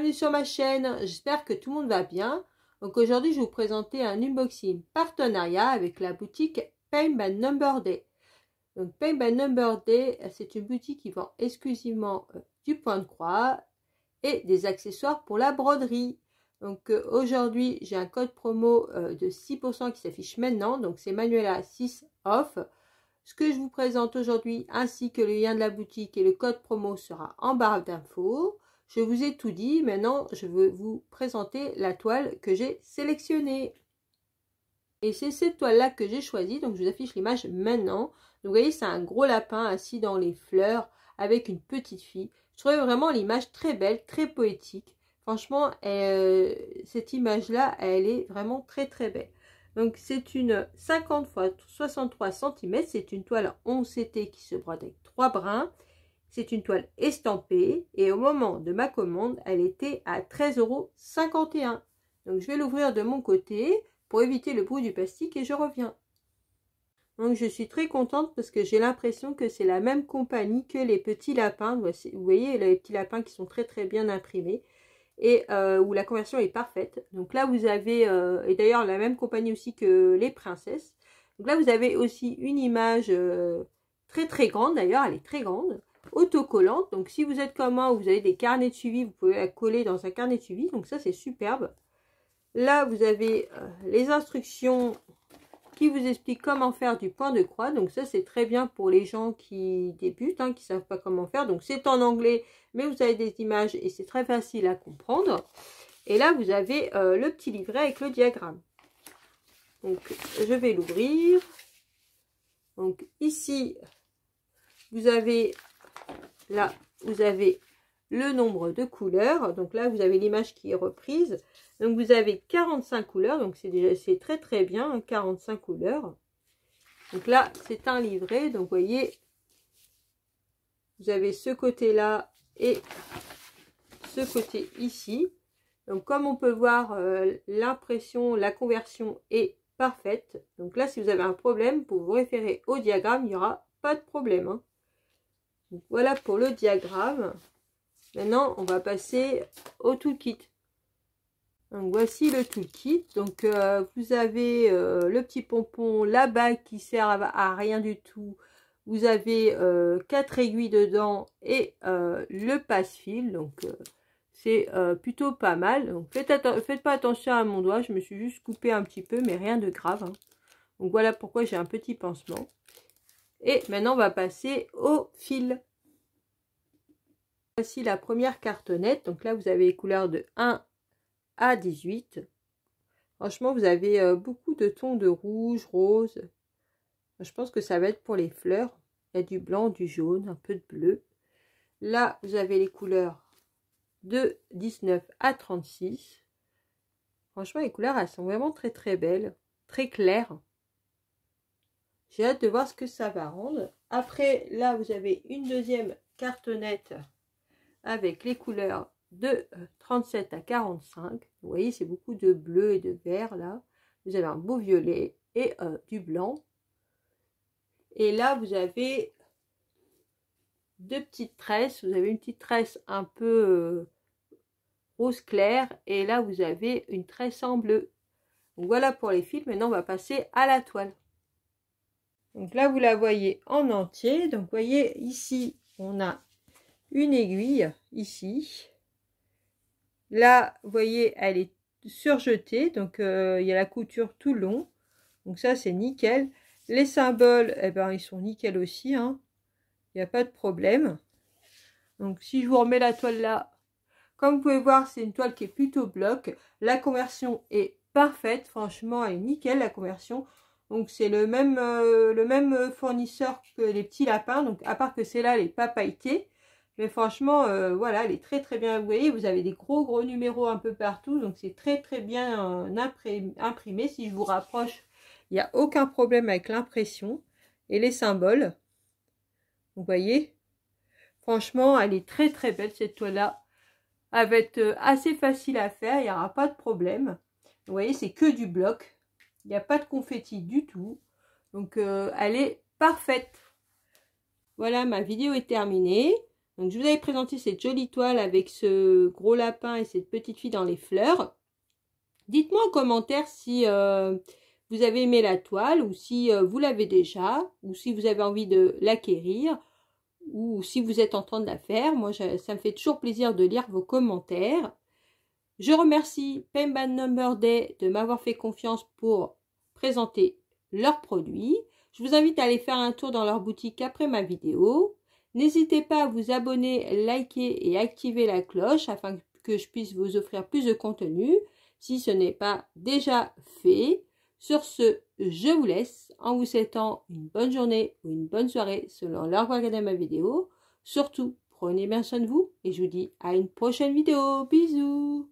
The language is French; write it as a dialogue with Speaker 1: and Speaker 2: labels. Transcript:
Speaker 1: bienvenue sur ma chaîne, j'espère que tout le monde va bien. Donc aujourd'hui je vais vous présenter un unboxing partenariat avec la boutique Paint by Number Day. Donc Paint by Number Day, c'est une boutique qui vend exclusivement du point de croix et des accessoires pour la broderie. Donc aujourd'hui j'ai un code promo de 6% qui s'affiche maintenant, donc c'est Manuela 6 off. Ce que je vous présente aujourd'hui ainsi que le lien de la boutique et le code promo sera en barre d'infos. Je vous ai tout dit, maintenant je veux vous présenter la toile que j'ai sélectionnée. Et c'est cette toile là que j'ai choisie, donc je vous affiche l'image maintenant. Donc vous voyez, c'est un gros lapin assis dans les fleurs avec une petite fille. Je trouvais vraiment l'image très belle, très poétique. Franchement, cette image là, elle est vraiment très belle. Donc c'est une 50 x 63 cm, c'est une toile 11 CT qui se brode avec 3 brins. C'est une toile estampée et au moment de ma commande, elle était à 13,51 €. Donc je vais l'ouvrir de mon côté pour éviter le bruit du plastique et je reviens. Donc je suis très contente parce que j'ai l'impression que c'est la même compagnie que les petits lapins. Voici, vous voyez les petits lapins qui sont très bien imprimés et où la conversion est parfaite. Donc là vous avez, et d'ailleurs la même compagnie aussi que les princesses. Donc là vous avez aussi une image très grande, d'ailleurs elle est très grande, autocollante. Donc si vous êtes comme moi ou vous avez des carnets de suivi, vous pouvez la coller dans un carnet de suivi, donc ça c'est superbe. Là vous avez les instructions qui vous expliquent comment faire du point de croix, donc ça c'est très bien pour les gens qui débutent, qui ne savent pas comment faire. Donc c'est en anglais, mais vous avez des images et c'est très facile à comprendre. Et là vous avez le petit livret avec le diagramme. Donc je vais l'ouvrir. Donc ici vous avez, là vous avez le nombre de couleurs. Donc là vous avez l'image qui est reprise. Donc vous avez 45 couleurs, donc c'est très bien, 45 couleurs. Donc là c'est un livret, donc vous voyez, vous avez ce côté là et ce côté ici. Donc comme on peut voir, l'impression, la conversion est parfaite. Donc là si vous avez un problème, pour vous référer au diagramme, il n'y aura pas de problème. Donc voilà pour le diagramme. Maintenant on va passer au toolkit. Donc voici le toolkit. Donc vous avez le petit pompon, la bague qui sert à rien du tout. Vous avez 4 aiguilles dedans et le passe-fil. Donc c'est plutôt pas mal. Donc faites pas attention à mon doigt, je me suis juste coupé un petit peu, mais rien de grave. Donc voilà pourquoi j'ai un petit pansement. Et maintenant on va passer au fil. Voici la première cartonnette. Donc là vous avez les couleurs de 1 à 18. Franchement vous avez beaucoup de tons de rouge, rose. Je pense que ça va être pour les fleurs. Il y a du blanc, du jaune, un peu de bleu. Là vous avez les couleurs de 19 à 36. Franchement les couleurs elles sont vraiment très belles, très claires. J'ai hâte de voir ce que ça va rendre. Après là vous avez une deuxième cartonnette avec les couleurs de 37 à 45. Vous voyez c'est beaucoup de bleu et de vert là. Vous avez un beau violet et du blanc. Et là vous avez deux petites tresses. Vous avez une petite tresse un peu rose clair et là vous avez une tresse en bleu. Donc voilà pour les fils. Maintenant on va passer à la toile. Donc là vous la voyez en entier. Donc vous voyez ici on a une aiguille ici. Là vous voyez elle est surjetée, donc il y a la couture tout le long, donc ça c'est nickel. Les symboles eh ben ils sont nickel aussi, il n'y a pas de problème. Donc si je vous remets la toile là, comme vous pouvez voir c'est une toile qui est plutôt bloc. La conversion est parfaite, franchement elle est nickel la conversion. Donc c'est le même fournisseur que les petits lapins, donc à part que c'est là les pas pailletés. Mais franchement, voilà, elle est très bien. Vous voyez, vous avez des gros numéros un peu partout. Donc, c'est très bien imprimé. Si je vous rapproche, il n'y a aucun problème avec l'impression. Et les symboles. Vous voyez, franchement, elle est très belle cette toile-là. Elle va être assez facile à faire. Il n'y aura pas de problème. Vous voyez, c'est que du bloc. Il n'y a pas de confetti du tout. Donc, elle est parfaite. Voilà, ma vidéo est terminée. Donc je vous avais présenté cette jolie toile avec ce gros lapin et cette petite fille dans les fleurs. Dites-moi en commentaire si vous avez aimé la toile ou si vous l'avez déjà ou si vous avez envie de l'acquérir ou si vous êtes en train de la faire. Moi, ça me fait toujours plaisir de lire vos commentaires. Je remercie Paint by Number Day de m'avoir fait confiance pour présenter leurs produits. Je vous invite à aller faire un tour dans leur boutique après ma vidéo. N'hésitez pas à vous abonner, liker et activer la cloche afin que je puisse vous offrir plus de contenu si ce n'est pas déjà fait. Sur ce, je vous laisse en vous souhaitant une bonne journée ou une bonne soirée selon l'heure que vous regardez ma vidéo. Surtout, prenez bien soin de vous et je vous dis à une prochaine vidéo. Bisous!